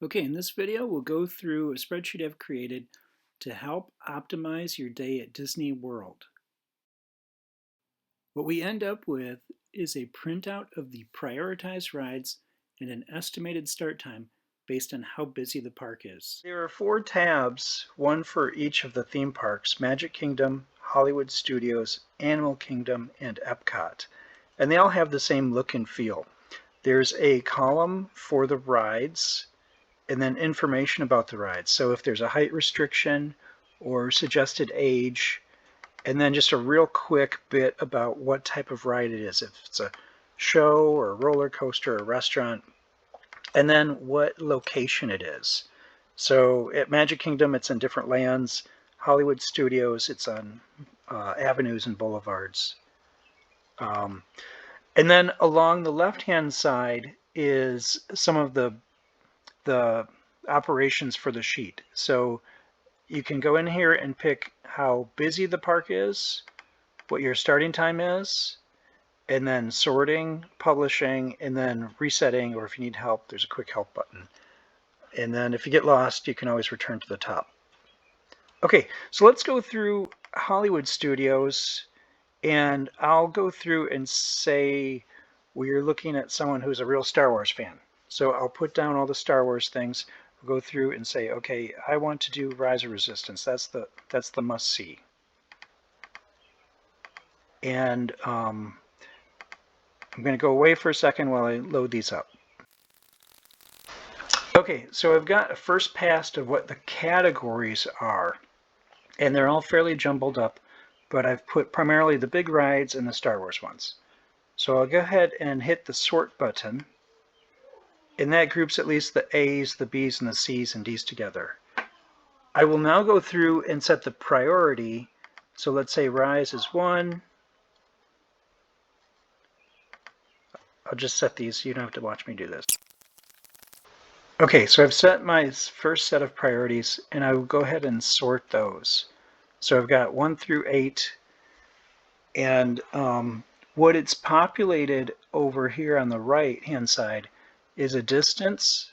Okay, in this video, we'll go through a spreadsheet I've created to help optimize your day at Disney World. What we end up with is a printout of the prioritized rides and an estimated start time based on how busy the park is. There are 4 tabs, one for each of the theme parks: Magic Kingdom, Hollywood Studios, Animal Kingdom, and Epcot. And they all have the same look and feel. There's a column for the rides, and then information about the ride. So if there's a height restriction or suggested age, and then just a real quick bit about what type of ride it is, if it's a show or a roller coaster or a restaurant, and then what location it is. So at Magic Kingdom, it's in different lands. Hollywood Studios, it's on avenues and boulevards. And then along the left-hand side is some of the operations for the sheet. So you can go in here and pick how busy the park is, what your starting time is, and then sorting, publishing, and then resetting, or if you need help, there's a quick help button. And then if you get lost, you can always return to the top. Okay, so let's go through Hollywood Studios, and I'll go through and say we're looking at someone who's a real Star Wars fan. So I'll put down all the Star Wars things. We'll go through and say, okay, I want to do Rise of Resistance. That's the must-see. And I'm going to go away for a second while I load these up. Okay, so I've got a first pass of what the categories are, and they're all fairly jumbled up, but I've put primarily the big rides and the Star Wars ones. So I'll go ahead and hit the sort button, and that groups at least the A's, the B's, and the C's and D's together. I will now go through and set the priority. So let's say Rise is 1. I'll just set these, you don't have to watch me do this. Okay, so I've set my first set of priorities, and I will go ahead and sort those. So I've got 1 through 8, and what it's populated over here on the right hand side is a distance.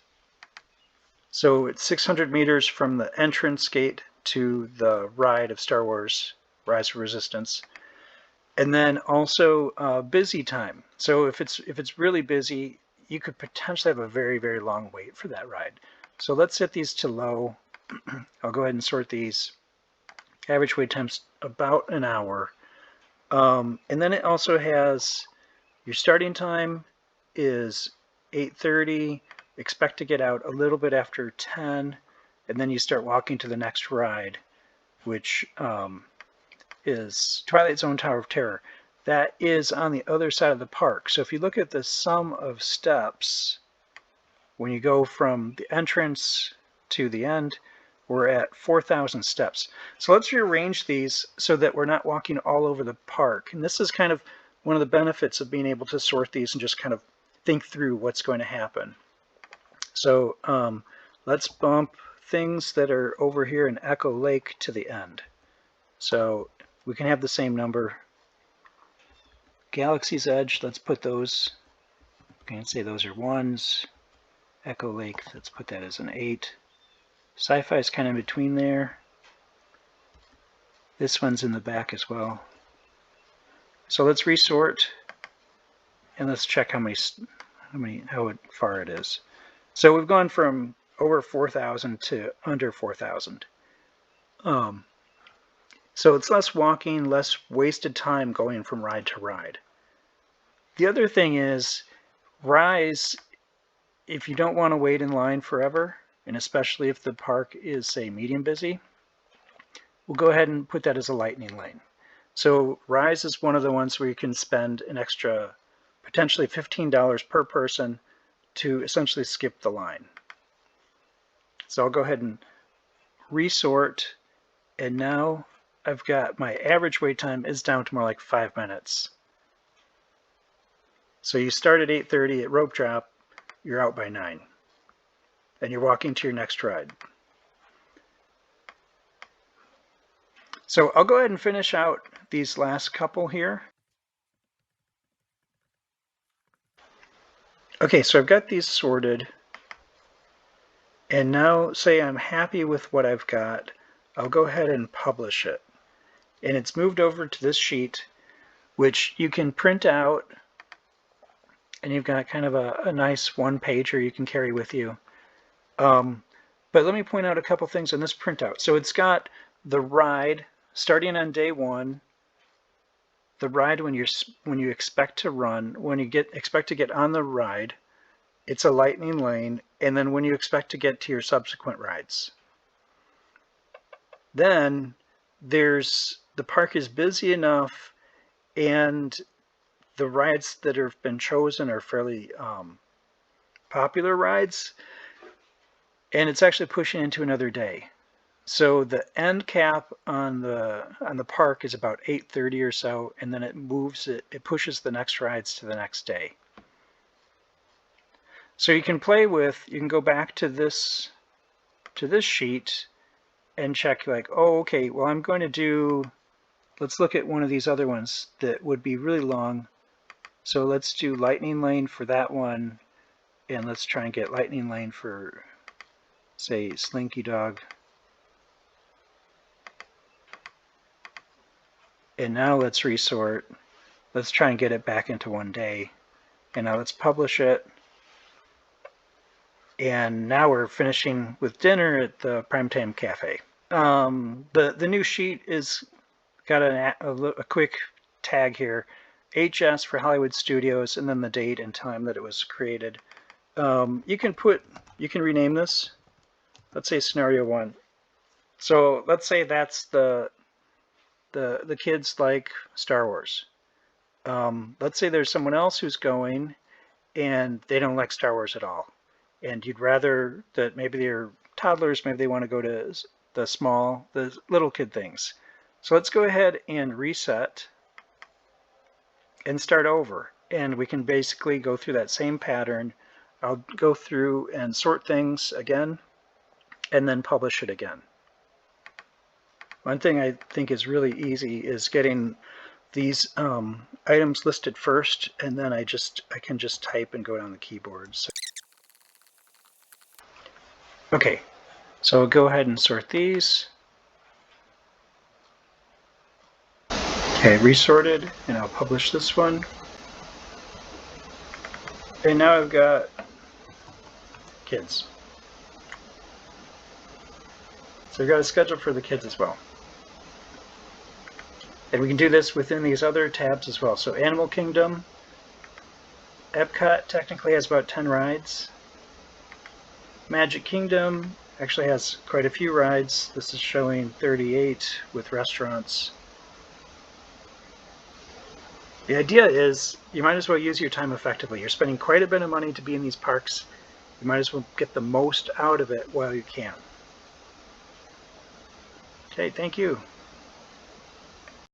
So it's 600 meters from the entrance gate to the ride of Star Wars Rise of Resistance. And then also busy time. So if it's really busy, you could potentially have a very, very long wait for that ride. So let's set these to low. I'll go ahead and sort these. Average wait time's about an hour. And then it also has your starting time is 8:30. Expect to get out a little bit after 10, and then you start walking to the next ride, which is Twilight Zone Tower of Terror. That is on the other side of the park. So if you look at the sum of steps, when you go from the entrance to the end, we're at 4,000 steps. So let's rearrange these so that we're not walking all over the park. And this is kind of one of the benefits of being able to sort these and just kind of think through what's going to happen. So let's bump things that are over here in Echo Lake to the end. So we can have the same number. Galaxy's Edge, let's put those, okay, say those are 1s. Echo Lake, let's put that as an 8. Sci-Fi is kind of in between there. This one's in the back as well. So let's resort, and let's check how far it is. So we've gone from over 4,000 to under 4,000. So it's less walking, less wasted time going from ride to ride. The other thing is, Rise, if you don't want to wait in line forever, and especially if the park is, say, medium busy, we'll go ahead and put that as a lightning lane. So Rise is one of the ones where you can spend an extra, potentially $15 per person to essentially skip the line. So I'll go ahead and resort, and now I've got my average wait time is down to more like 5 minutes. So you start at 8:30 at rope drop, you're out by 9, and you're walking to your next ride. So I'll go ahead and finish out these last couple here. Okay, so I've got these sorted, And now say I'm happy with what I've got, I'll go ahead and publish it. And it's moved over to this sheet, which you can print out, and you've got kind of a nice one-pager you can carry with you. But let me point out a couple things on this printout. So it's got the ride starting on day 1, the ride when you expect to run, when you expect to get on the ride, it's a lightning lane, and then when you expect to get to your subsequent rides. Then there's the park is busy enough, and the rides that have been chosen are fairly popular rides, and it's actually pushing into another day. So the end cap on the park is about 8:30 or so, and then it pushes the next rides to the next day. So you can go back to this sheet and check like, oh, okay, well, I'm going to do, let's look at one of these other ones that would be really long. So let's do lightning lane for that one, and let's try and get lightning lane for, say, Slinky Dog. And now let's resort. Let's try and get it back into one day. And now let's publish it. And now we're finishing with dinner at the Primetime Cafe. The new sheet is got a quick tag here, HS for Hollywood Studios, and then the date and time that it was created. You can rename this. Let's say scenario 1. So let's say that's the kids like Star Wars. Let's say there's someone else who's going and they don't like Star Wars at all. And you'd rather that maybe they're toddlers, maybe they want to go to the little kid things. So let's go ahead and reset and start over. And we can basically go through that same pattern. I'll go through and sort things again and then publish it again. One thing I think is really easy is getting these items listed first, and then I can just type and go down the keyboard. So, okay, so I'll go ahead and sort these. Okay, resorted, and I'll publish this one. And now I've got kids. So I've got a schedule for the kids as well. And we can do this within these other tabs as well. So Animal Kingdom, Epcot technically has about 10 rides. Magic Kingdom actually has quite a few rides. This is showing 38 with restaurants. The idea is you might as well use your time effectively. You're spending quite a bit of money to be in these parks. You might as well get the most out of it while you can. Okay, thank you.